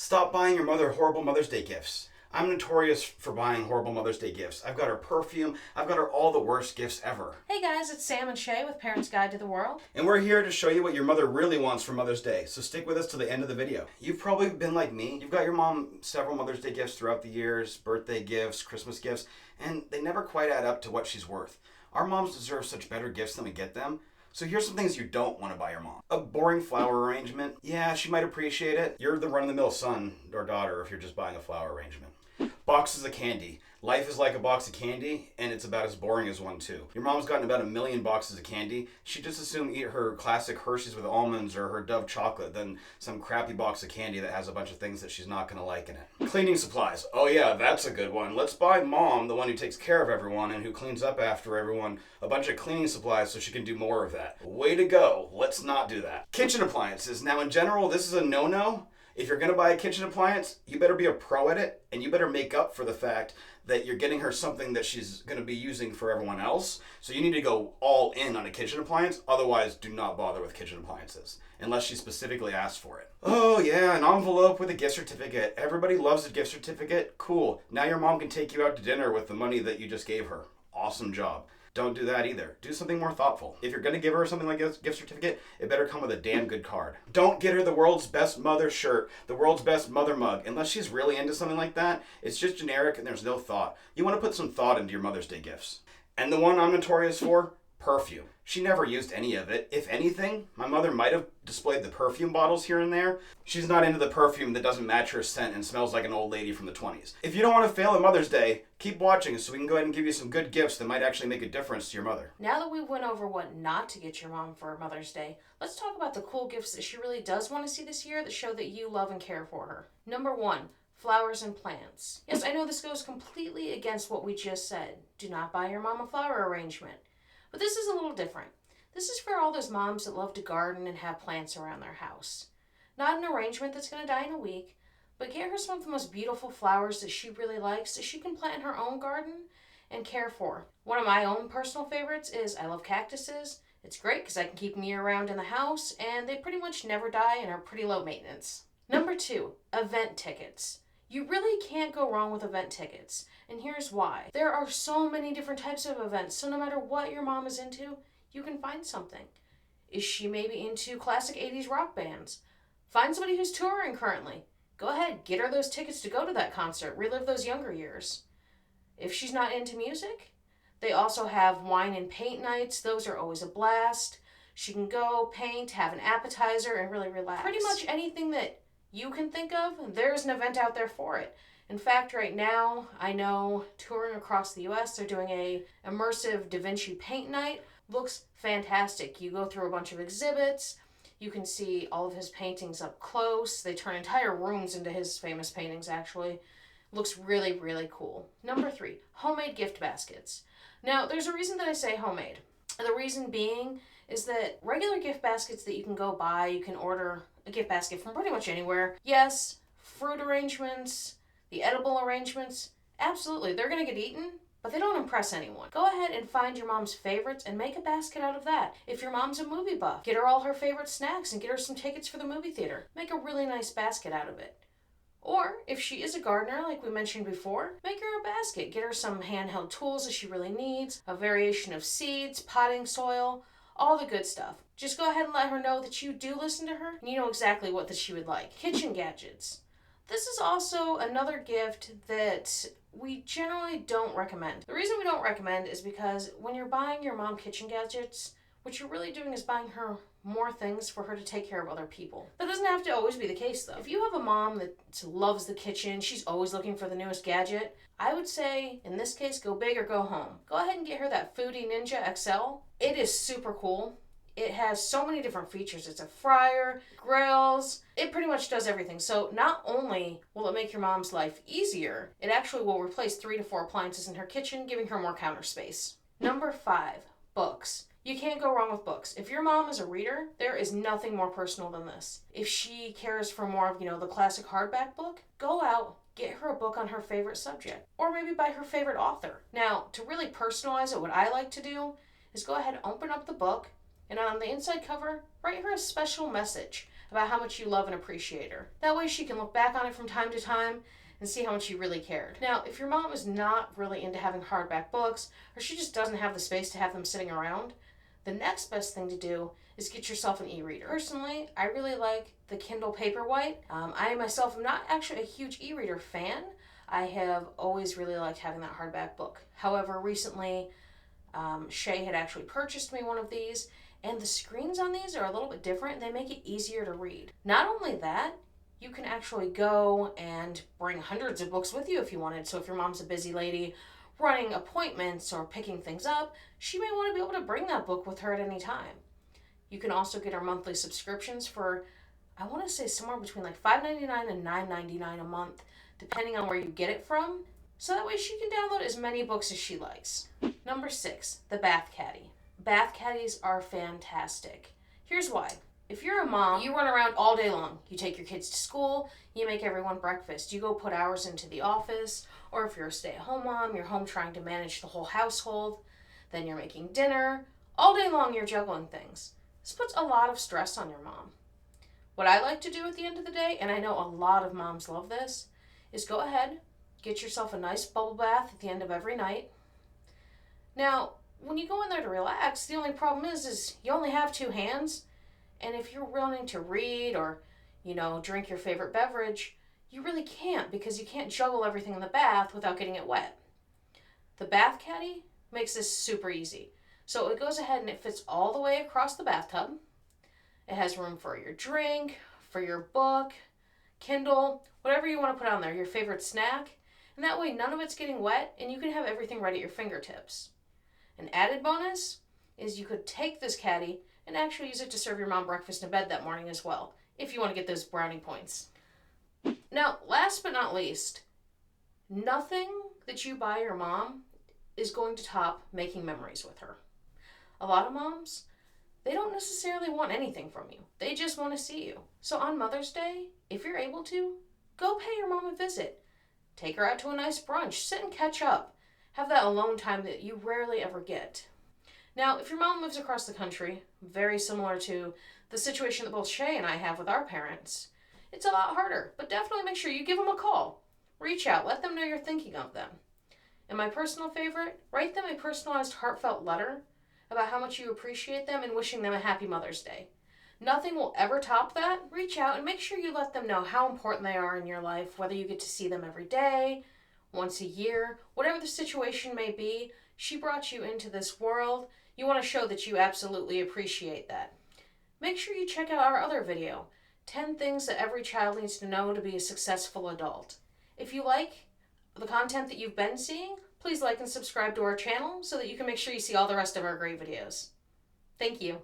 Stop buying your mother horrible Mother's Day gifts. I'm notorious for buying horrible Mother's Day gifts. I've got her perfume. I've got her all the worst gifts ever. Hey guys, it's Sam and Shay with Parents Guide to the World. And we're here to show you what your mother really wants for Mother's Day, so stick with us to the end of the video. You've probably been like me. You've got your mom several Mother's Day gifts throughout the years, birthday gifts, Christmas gifts, and they never quite add up to what she's worth. Our moms deserve such better gifts than we get them. So here's some things you don't want to buy your mom. A boring flower arrangement. Yeah, she might appreciate it. You're the run-of-the-mill son or daughter if you're just buying a flower arrangement. Boxes of candy. Life is like a box of candy, and it's about as boring as one too. Your mom's gotten about 1 million boxes of candy. She'd just as soon eat her classic Hershey's with almonds or her Dove chocolate than some crappy box of candy that has a bunch of things that she's not going to like in it. Cleaning supplies. Oh yeah, that's a good one. Let's buy mom, the one who takes care of everyone and who cleans up after everyone, a bunch of cleaning supplies so she can do more of that. Way to go. Let's not do that. Kitchen appliances. Now in general, this is a no-no. If you're going to buy a kitchen appliance, you better be a pro at it, and you better make up for the fact that you're getting her something that she's going to be using for everyone else. So you need to go all in on a kitchen appliance. Otherwise, do not bother with kitchen appliances, unless she specifically asks for it. Oh yeah, an envelope with a gift certificate. Everybody loves a gift certificate. Cool. Now your mom can take you out to dinner with the money that you just gave her. Awesome job. Don't do that either. Do something more thoughtful. If you're going to give her something like a gift certificate, it better come with a damn good card. Don't get her the world's best mother shirt, the world's best mother mug. Unless she's really into something like that, it's just generic and there's no thought. You want to put some thought into your Mother's Day gifts. And the one I'm notorious for? Perfume. She never used any of it. If anything, my mother might have displayed the perfume bottles here and there. She's not into the perfume that doesn't match her scent and smells like an old lady from the 20s. If you don't want to fail at Mother's Day, keep watching so we can go ahead and give you some good gifts that might actually make a difference to your mother. Now that we went over what not to get your mom for Mother's Day, let's talk about the cool gifts that she really does want to see this year that show that you love and care for her. Number 1, flowers and plants. Yes, I know this goes completely against what we just said. Do not buy your mom a flower arrangement. But this is a little different. This is for all those moms that love to garden and have plants around their house. Not an arrangement that's going to die in a week, but get her some of the most beautiful flowers that she really likes that she can plant in her own garden and care for. One of my own personal favorites is I love cactuses. It's great because I can keep them year-round in the house, and they pretty much never die and are pretty low maintenance. Number 2, event tickets. You really can't go wrong with event tickets, and here's why. There are so many different types of events, so no matter what your mom is into, you can find something. Is she maybe into classic 80s rock bands? Find somebody who's touring currently. Go ahead, get her those tickets to go to that concert, relive those younger years. If she's not into music, they also have wine and paint nights. Those are always a blast. She can go paint, have an appetizer, and really relax. Pretty much anything that you can think of, there's an event out there for it. In fact, right now, I know touring across the US, they're doing a immersive Da Vinci paint night. Looks fantastic. You go through a bunch of exhibits. You can see all of his paintings up close. They turn entire rooms into his famous paintings, actually. Looks really, really cool. Number 3, homemade gift baskets. Now, there's a reason that I say homemade. The reason being is that regular gift baskets that you can go buy, you can order a gift basket from pretty much anywhere. Yes, fruit arrangements, the edible arrangements, absolutely, they're going to get eaten, but they don't impress anyone. Go ahead and find your mom's favorites and make a basket out of that. If your mom's a movie buff, get her all her favorite snacks and get her some tickets for the movie theater. Make a really nice basket out of it. Or, if she is a gardener, like we mentioned before, make her a basket. Get her some handheld tools that she really needs, a variation of seeds, potting soil, all the good stuff. Just go ahead and let her know that you do listen to her and you know exactly what that she would like. Kitchen gadgets. This is also another gift that we generally don't recommend. The reason we don't recommend is because when you're buying your mom kitchen gadgets, what you're really doing is buying her more things for her to take care of other people. That doesn't have to always be the case though. If you have a mom that loves the kitchen, she's always looking for the newest gadget, I would say, in this case, go big or go home. Go ahead and get her that Foodie Ninja XL. It is super cool. It has so many different features. It's a fryer, grills, it pretty much does everything. So not only will it make your mom's life easier, it actually will replace 3 to 4 appliances in her kitchen, giving her more counter space. Number 5, books. You can't go wrong with books. If your mom is a reader, there is nothing more personal than this. If she cares for more of, the classic hardback book, go out, get her a book on her favorite subject, or maybe by her favorite author. Now, to really personalize it, what I like to do is go ahead and open up the book, and on the inside cover, write her a special message about how much you love and appreciate her. That way she can look back on it from time to time and see how much you really cared. Now, if your mom is not really into having hardback books, or she just doesn't have the space to have them sitting around, the next best thing to do is get yourself an e-reader. Personally, I really like the Kindle Paperwhite. I myself am not actually a huge e-reader fan. I have always really liked having that hardback book. However, recently, Shay had actually purchased me one of these, and the screens on these are a little bit different. They make it easier to read. Not only that, you can actually go and bring hundreds of books with you if you wanted. So if your mom's a busy lady running appointments or picking things up, she may want to be able to bring that book with her at any time. You can also get our monthly subscriptions for, I want to say somewhere between like $5.99 and $9.99 a month, depending on where you get it from. So that way she can download as many books as she likes. Number 6, the bath caddy. Bath caddies are fantastic. Here's why. If you're a mom, you run around all day long. You take your kids to school, you make everyone breakfast, you go put hours into the office, or if you're a stay-at-home mom, you're home trying to manage the whole household, then you're making dinner. All day long you're juggling things. This puts a lot of stress on your mom. What I like to do at the end of the day, and I know a lot of moms love this, is go ahead, get yourself a nice bubble bath at the end of every night. Now, when you go in there to relax, the only problem is you only have 2 hands, and if you're wanting to read or, drink your favorite beverage, you really can't because you can't juggle everything in the bath without getting it wet. The bath caddy makes this super easy. So it goes ahead and it fits all the way across the bathtub. It has room for your drink, for your book, Kindle, whatever you want to put on there, your favorite snack, and that way none of it's getting wet and you can have everything right at your fingertips. An added bonus is you could take this caddy and actually use it to serve your mom breakfast in bed that morning as well, if you want to get those brownie points. Now, last but not least, nothing that you buy your mom is going to top making memories with her. A lot of moms, they don't necessarily want anything from you. They just want to see you. So on Mother's Day, if you're able to, go pay your mom a visit. Take her out to a nice brunch. Sit and catch up. Have that alone time that you rarely ever get. Now, if your mom lives across the country, very similar to the situation that both Shay and I have with our parents, it's a lot harder, but definitely make sure you give them a call. Reach out, let them know you're thinking of them. And my personal favorite, write them a personalized, heartfelt letter about how much you appreciate them and wishing them a happy Mother's Day. Nothing will ever top that. Reach out and make sure you let them know how important they are in your life, whether you get to see them every day, once a year, whatever the situation may be. She brought you into this world. You want to show that you absolutely appreciate that. Make sure you check out our other video, 10 things that every child needs to know to be a successful adult. If you like the content that you've been seeing, please like and subscribe to our channel so that you can make sure you see all the rest of our great videos. Thank you.